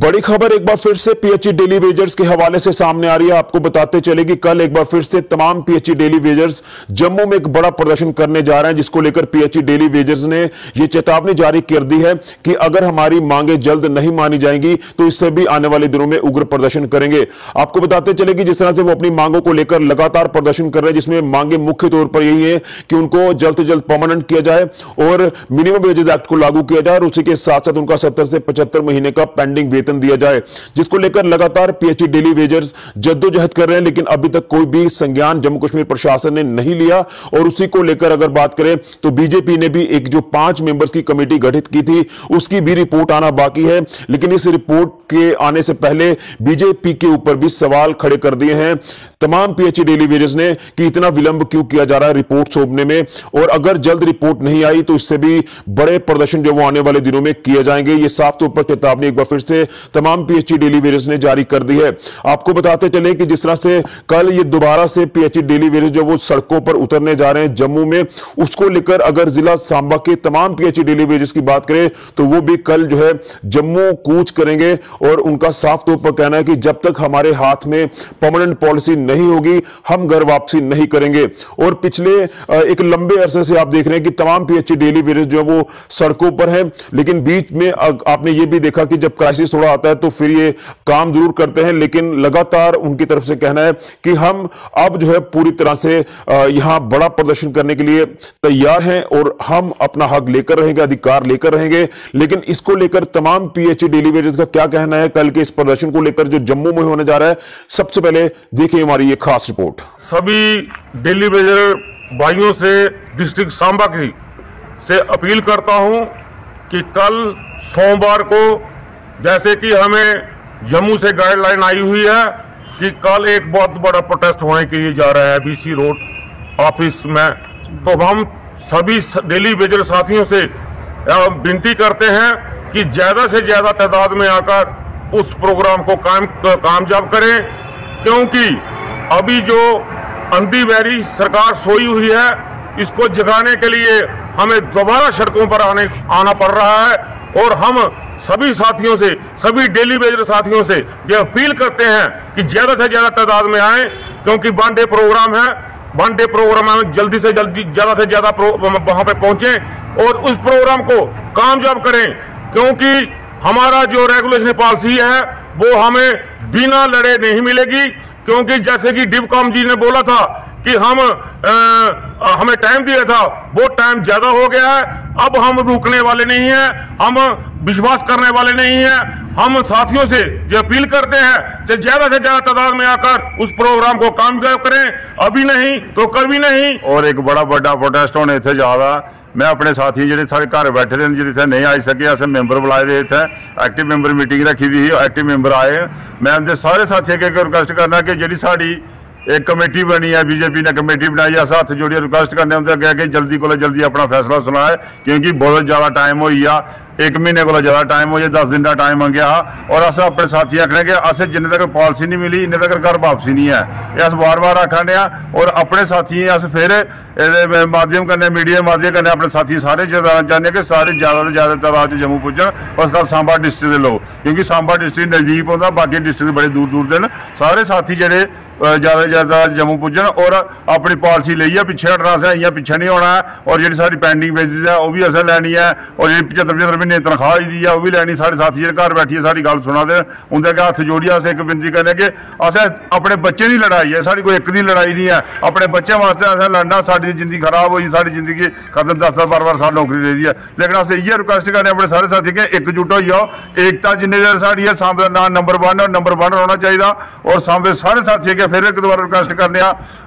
बड़ी खबर एक बार फिर से पीएचई डेली वेजर्स के हवाले से सामने आ रही है। आपको बताते चले कि कल एक बार फिर से तमाम पीएचई डेली वेजर्स जम्मू में एक बड़ा प्रदर्शन करने जा रहे हैं, जिसको लेकर पीएचई डेली वेजर्स ने यह चेतावनी जारी कर दी है कि अगर हमारी मांगे जल्द नहीं मानी जाएंगी तो इससे भी आने वाले दिनों में उग्र प्रदर्शन करेंगे। आपको बताते चले कि जिस तरह से वो अपनी मांगों को लेकर लगातार प्रदर्शन कर रहे हैं, जिसमें मांगे मुख्य तौर पर यही है कि उनको जल्द से जल्द परमानेंट किया जाए और मिनिमम वेजेस एक्ट को लागू किया जाए और उसी के साथ साथ उनका 70 से 75 महीने का पेंडिंग वेतन दिया जाए, जिसको लेकर लगातार पीएचई डेली वेजर्स जद्दोजहद कर रहे हैं। लेकिन अभी तक कोई भी संज्ञान जम्मू कश्मीर प्रशासन ने नहीं लिया और उसी को लेकर अगर बात करें तो बीजेपी ने भी एक जो 5 मेंबर्स की कमेटी गठित की थी उसकी भी रिपोर्ट आना बाकी है। लेकिन इस रिपोर्ट के आने से पहले बीजेपी के ऊपर भी सवाल खड़े कर दिए हैं तमाम पीएचई डेली वेजर्स ने कि इतना विलंब क्यों किया जा रहा है रिपोर्ट सौंपने में, और अगर जल्द रिपोर्ट नहीं आई तो इससे भी बड़े प्रदर्शन जो वो आने वाले दिनों में किए जाएंगे। ये साफ तौर पर चेतावनी एक बार फिर से तमाम पीएचई डेली वेजर्स ने जारी कर दी है। आपको बताते चले कि जिस तरह से कल ये दोबारा से पीएचई डेली वेजर्स जो वो सड़कों पर उतरने जा रहे हैं जम्मू में, उसको लेकर अगर जिला सांबा के तमाम पीएचई डेली वेजर्स की बात करें तो वो भी कल जो है जम्मू कूच करेंगे और उनका साफ तौर पर कहना है कि जब तक हमारे हाथ में परमानेंट पॉलिसी नहीं होगी हम घर वापसी नहीं करेंगे। और पिछले एक लंबे अरसे से आप देख रहे हैं कि तमाम पीएचई डेली वेजर्स जो वो सड़कों पर हैं, लेकिन बीच में आपने ये भी देखा कि जब क्राइसिस थोड़ा आता है तो फिर ये काम जरूर करते हैं, लेकिन लगातार उनकी तरफ से कहना है कि हम अब जो है पूरी तरह से यहां बड़ा प्रदर्शन करने के लिए तैयार हैं और हम अपना हक लेकर रहेंगे, अधिकार लेकर रहेंगे। लेकिन इसको लेकर तमाम पीएचई डेली वेजर्स का क्या कहना है कल के इस प्रदर्शन को लेकर जो जम्मू में होने जा रहा है, सबसे पहले देखिए हमारी ये खास रिपोर्ट। सभी डेली वेजर भाइयों से डिस्ट्रिक्ट सांबा की से अपील करता हूं कि कल सोमवार को, जैसे कि हमें जम्मू से गाइडलाइन आई हुई है कि कल एक बहुत बड़ा प्रोटेस्ट होने के लिए जा रहा है बीसी रोड ऑफिस में, तो हम सभी डेली वेजर साथियों से विनती करते हैं कि ज्यादा से ज्यादा तादाद में आकर उस प्रोग्राम को कामयाब करें, क्योंकि अभी जो अंधी सरकार सोई हुई है इसको जगाने के लिए हमें दोबारा सड़कों पर आना पड़ रहा है। और हम सभी साथियों से, सभी डेली वेजर साथियों से ये अपील करते हैं कि ज्यादा से ज्यादा तादाद में आए, क्योंकि 1 डे प्रोग्राम है। 1 डे प्रोग्राम में जल्दी से जल्दी ज्यादा से ज्यादा वहां पे पहुंचे और उस प्रोग्राम को कामयाब करें, क्योंकि हमारा जो रेगुलेशन पॉलिसी है वो हमें बिना लड़े नहीं मिलेगी। क्योंकि जैसे कि डिबकॉम जी ने बोला था कि हमें टाइम दिया था, वो टाइम ज्यादा हो गया है। अब हम रुकने वाले नहीं हैं, हम विश्वास करने वाले नहीं हैं। हम साथियों से जो अपील करते हैं कि ज्यादा से ज्यादा तादाद में आकर उस प्रोग्राम को कामयाब करें, अभी नहीं तो कभी नहीं। और एक बड़ा प्रोटेस्ट होने थे ज्यादा। मैं अपने साथी जो सारे घर बैठे थे जिसे नहीं आई सके, ऐसे मेंबर बुलाए हुए थे, एक्टिव मेंबर मीटिंग रखी हुई, एक्टिव मेंबर आए। मैं उनसे सारे साथियों के रिक्वेस्ट करना कि जी साड़ी एक कमेटी बनी है, बीजेपी ने कमेटी बनाई है, हथ जोड़िए रिक्वेस्ट करने उनसे कह के जल्दी को जल्दी अपना फैसला सुनाए, क्योंकि बहुत ज़्यादा टाइम हो गया, 1 महीने को ज़्यादा टाइम हो, 10 दिन का टाइम मंगया। और अस अपने साथी आखने कि अस जिन्ने तक पॉलिसी नहीं मिली इन्ने तक घर वापसी नहीं है, अस बार बार आखने और अपने साथी अस फिर माध्यम कन्नै मीडिया माध्यम कन्नै अपने साथी सारे चाहते कि सारे ज़्यादा से ज़्यादा तादाद जम्मू पुज्जन, उस गल सांबा डिस्ट्रिक्ट के लोग, क्योंकि सांबा डिस्ट्रिक्ट नज़दीक होता, बाकी डिस्ट्रिक्ट बड़े दूर दूर के सारे साथी जेडे ज़्यादा से ज़्यादा जम्मू पुज्जन और अपनी पॉलिसी लइए, पिछे हटना से इं पिछे नहीं होना है। और जी सारी पेंडिंग बेसिस है वह भी असें लैनी है, और जी 75 महीने तनख्वाह दी है वह भी लैनी। सारे साथी जो घर बैठिए सारी गल सुना दे, उनके अगर हथ जोड़िए अस एक विनती करने कि असें अपने बच्चे की लड़ाई है, साड़ी कोई एक दी लड़ाई नहीं है, अपने बच्चों वास्ते असें लड़ना। साड़ी जिंदगी खराब हुई, साड़ी जिंदगी खत्म, 10-10 12 साल नौकरी रही है, लेकिन अस इयै रिक्वेस्ट करने अपने सारे साथी के एकजुट हो जाओ। एकता जिन्ने देर साड़ी है, सांबे का नंबर 1 और नंबर 1 होना चाहिए। और सांबे सारे साथी के फिर एक दोबारा रिक्वेस्ट करने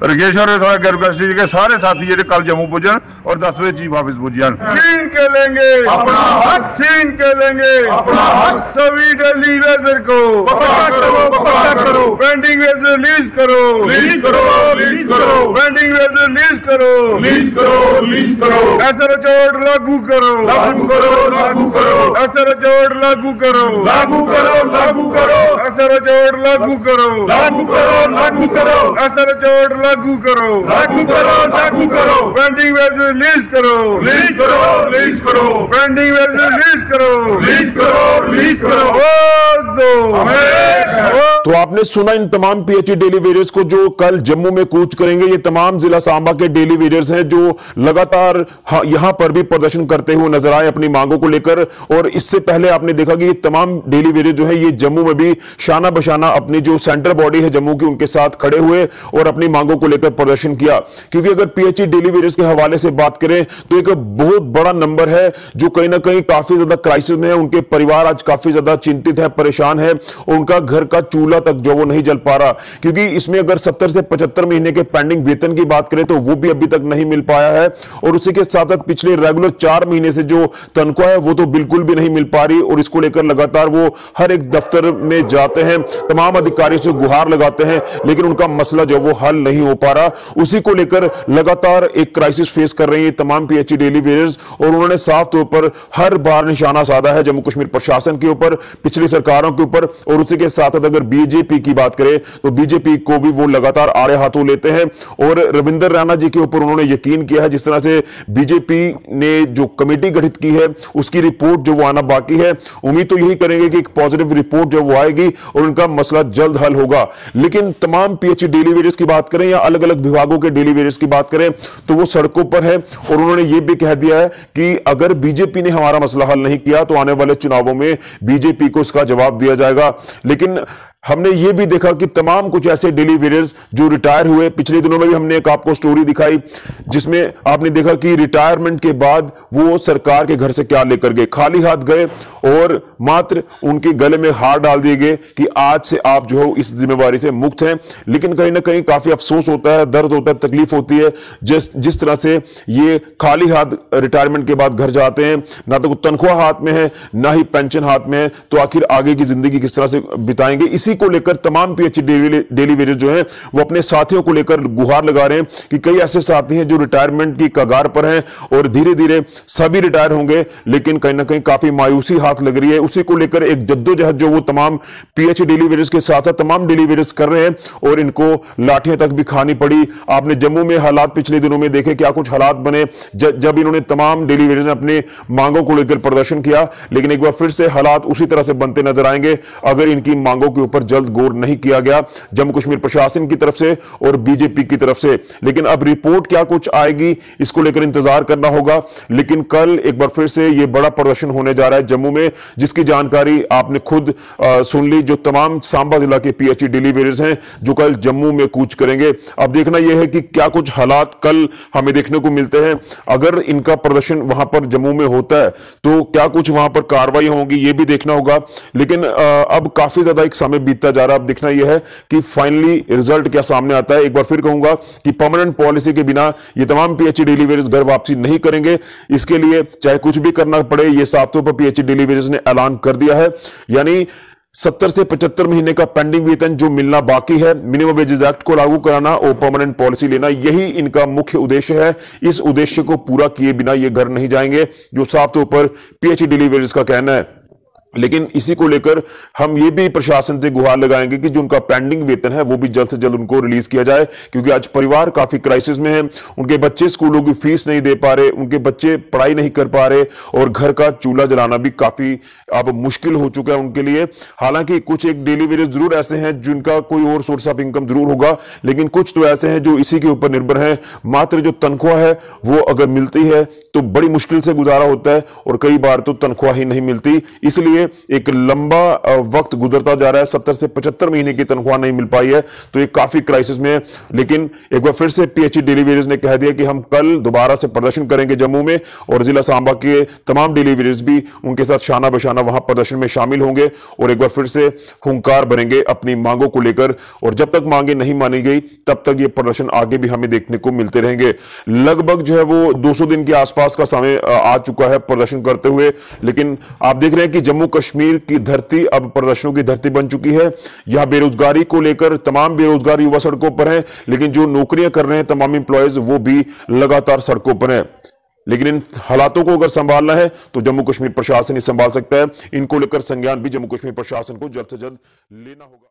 रगेश और रिक्वेस्ट के सारे साथी जो कल जम्मू पुजन और 10 बजे चीफ ऑफिस पुजन। छीन के लेंगे अपना हक, छीन के लेंगे अपना हक, सभी डेली वेजर को पक्का करो, पेंडिंग वेजर रिलीज करो, रिलीज करो, रिलीज करो, पेंडिंग वेजर रिलीज करो, रिलीज करो, रिलीज करो, SRH लागू करो, लागू करो, लागू करो, SRH लागू करो, लागू करो, लागू करो, SRH लागू करो, लागू करो, लागू करो, SRH लागू करो, लागू करो, लागू करो, पेंडिंग वेजर रिलीज करो, रिलीज करो, रिलीज करो, पेंडिंग वेजर रिलीज करो, रिलीज करो, रिलीज करो, आवाज दो, तो आपने सुना इन तमाम पीएचई डेली वेजर्स को जो कल जम्मू में कूच करेंगे। ये तमाम जिला सांबा के डेली वेजर्स हैं जो लगातार यहां पर भी प्रदर्शन करते हुए नजर आए अपनी मांगों को लेकर। और इससे पहले आपने देखा कि ये तमाम डेली वेजर जो है ये जम्मू में भी शाना बशाना अपनी जो सेंट्रल बॉडी है जम्मू की उनके साथ खड़े हुए और अपनी मांगों को लेकर प्रदर्शन किया। क्योंकि अगर पीएचई डेली वेजर्स के हवाले से बात करें तो एक बहुत बड़ा नंबर है जो कहीं ना कहीं काफी ज्यादा क्राइसिस में है। उनके परिवार आज काफी ज्यादा चिंतित है, परेशान है और उनका घर का चूल्हा तक जो वो नहीं जल पा रहा। क्योंकि इसमें अगर 70 से 75 महीने के पेंडिंग वेतन की बात करें तो वो भी अभी तक नहीं मिल पाया है। और उसी के साथ साथ पिछले रेगुलर 4 महीने से जो तनख्वाह है वो तो बिल्कुल भी नहीं मिल पा रही। और इसको लेकर लगातार वो हर एक दफ्तर में जाते हैं, तमाम अधिकारियों से गुहार लगाते हैं, लेकिन उनका मसला जो वो हल नहीं हो पा रहा। उसी को लेकर लगातार एक क्राइसिस फेस कर रही है तमाम पीएचई डेली वेजर्स। और उन्होंने साफ तौर पर हर बार निशाना साधा है जम्मू कश्मीर प्रशासन के ऊपर, पिछली सरकारों के ऊपर। और उसी के साथ साथ अगर बीजेपी की बात करें तो बीजेपी को भी वो लगातार आड़े हाथों लेते हैं। और रविंदर रैना जी के ऊपर उन्होंने यकीन किया है, जिस तरह से बीजेपी ने जो कमेटी गठित की है उसकी रिपोर्ट जो वो आना बाकी है। उम्मीद तो यही करेंगे कि एक पॉजिटिव रिपोर्ट जो वो आएगी और उनका मसला जल्द हल होगा। लेकिन तमाम पीएचई डेली वेजर्स की बात करें या अलग अलग विभागों के डेली वेजर्स की बात करें तो वो सड़कों पर है। और उन्होंने ये भी कह दिया है कि अगर बीजेपी ने हमारा मसला हल नहीं किया तो आने वाले चुनावों में बीजेपी को इसका जवाब दिया जाएगा। लेकिन हमने ये भी देखा कि तमाम कुछ ऐसे डेली वेजर्स जो रिटायर हुए, पिछले दिनों में भी हमने एक आपको स्टोरी दिखाई जिसमें आपने देखा कि रिटायरमेंट के बाद वो सरकार के घर से क्या लेकर गए, खाली हाथ गए और मात्र उनके गले में हार डाल दिए गए कि आज से आप जो है इस जिम्मेवारी से मुक्त हैं। लेकिन कहीं ना कहीं काफी अफसोस होता है, दर्द होता है, तकलीफ होती है जिस तरह से ये खाली हाथ रिटायरमेंट के बाद घर जाते हैं, ना तो तनख्वाह हाथ में है ना ही पेंशन हाथ में है। तो आखिर आगे की जिंदगी किस तरह से बिताएंगे, इसी को लेकर तमाम पीएचई डेली वेजर जो हैं वो अपने साथियों को लेकर गुहार लगा रहे हैं कि कई ऐसे साथी हैं जो रिटायरमेंट की कगार पर हैं और धीरे धीरे सभी रिटायर होंगे। लेकिन कहीं ना कहीं काफी मायूसी हाथ लग रही है। उसी को लेकर एक जद्दोजहद जो वो तमाम पीएचई डेली वेजर्स के साथ साथ तमाम डेली वेजर्स कर रहे हैं और इनको लाठियां तक भी खानी पड़ी। आपने जम्मू में हालात पिछले दिनों में देखे, क्या कुछ हालात बने जब इन्होंने तमाम डेली वेजर्स ने अपनी मांगों को लेकर प्रदर्शन किया। लेकिन एक बार फिर से हालात उसी तरह से बनते नजर आएंगे अगर इनकी मांगों के ऊपर जल्द गौर नहीं किया गया जम्मू कश्मीर प्रशासन की तरफ से और बीजेपी की तरफ से। लेकिन अब रिपोर्ट क्या कुछ आएगी इसको लेकर इंतजार करना होगा। लेकिन कल एक बार फिर से यह बड़ा प्रदर्शन होने जा रहा है जम्मू में, जिसकी जानकारी आपने खुद सुन ली। जो तमाम सांबा जिला के पीएचई डेली वेजर्स हैं जो कल जम्मू में कूच करेंगे। अब देखना यह है कि क्या कुछ हालात कल हमें देखने को मिलते हैं। अगर इनका प्रदर्शन वहां पर जम्मू में होता है तो क्या कुछ वहां पर कार्रवाई होगी यह भी देखना होगा। लेकिन अब काफी ज्यादा एक समय बीतता जा रहा है। अब देखना यह है कि फाइनली रिजल्ट क्या सामने आता है। एक बार फिर कहूंगा कि परमानेंट पॉलिसी के बिना ये तमाम पीएचई डेली वेजर्स घर वापसी नहीं करेंगे। इसके लिए चाहे कुछ भी करना पड़े, ये साफ तौर पर पीएचई डेली वेजर्स ने ऐलान कर दिया है। यानी 70 से 75 महीने का पेंडिंग वेतन जो मिलना बाकी है, मिनिमम वेजेस एक्ट को लागू कराना और परमानेंट पॉलिसी लेना, यही इनका मुख्य उद्देश्य है। इस उद्देश्य को पूरा किए बिना ये घर नहीं जाएंगे, जो साफ तौर पर पीएचई डेली वेजर्स का कहना है। लेकिन इसी को लेकर हम ये भी प्रशासन से गुहार लगाएंगे कि जो उनका पेंडिंग वेतन है वो भी जल्द से जल्द उनको रिलीज किया जाए। क्योंकि आज परिवार काफी क्राइसिस में है, उनके बच्चे स्कूलों की फीस नहीं दे पा रहे, उनके बच्चे पढ़ाई नहीं कर पा रहे और घर का चूल्हा जलाना भी काफी अब मुश्किल हो चुका है उनके लिए। हालांकि कुछ एक डेली वेजर जरूर ऐसे हैं जिनका कोई और सोर्स ऑफ इनकम जरूर होगा, लेकिन कुछ तो ऐसे हैं जो इसी के ऊपर निर्भर हैं। मात्र जो तनख्वाह है वो अगर मिलती है तो बड़ी मुश्किल से गुजारा होता है और कई बार तो तनख्वाह ही नहीं मिलती। इसलिए एक लंबा वक्त गुजरता जा रहा है, 70 से 75 महीने की तनख्वाह नहीं मिल पाई है, तो ये काफी क्राइसिस में है। लेकिन एक बार फिर से पीएचई डेली वेजर्स ने कह दिया कि हम कल दोबारा से प्रदर्शन करेंगे जम्मू में और जिला सांबा के तमाम डेली वेजर्स भी उनके साथ शाना बशाना वहां प्रदर्शन में शामिल होंगे और एक बार फिर से हुंकार भरेंगे अपनी मांगों को लेकर। और जब तक मांगे नहीं मानी गई तब तक ये प्रदर्शन आगे भी हमें देखने को मिलते रहेंगे। लगभग जो है वो 200 दिन के आसपास का समय आ चुका है प्रदर्शन करते हुए। लेकिन आप देख रहे हैं कि जम्मू कश्मीर की धरती अब प्रदर्शनों की धरती बन चुकी है। यहां बेरोजगारी को लेकर तमाम बेरोजगार युवा सड़कों पर हैं, लेकिन जो नौकरियां कर रहे हैं तमाम एम्प्लॉयज वो भी लगातार सड़कों पर हैं। लेकिन इन हालातों को अगर संभालना है तो जम्मू कश्मीर प्रशासन ही संभाल सकता है। इनको लेकर संज्ञान भी जम्मू कश्मीर प्रशासन को जल्द से जल्द लेना होगा।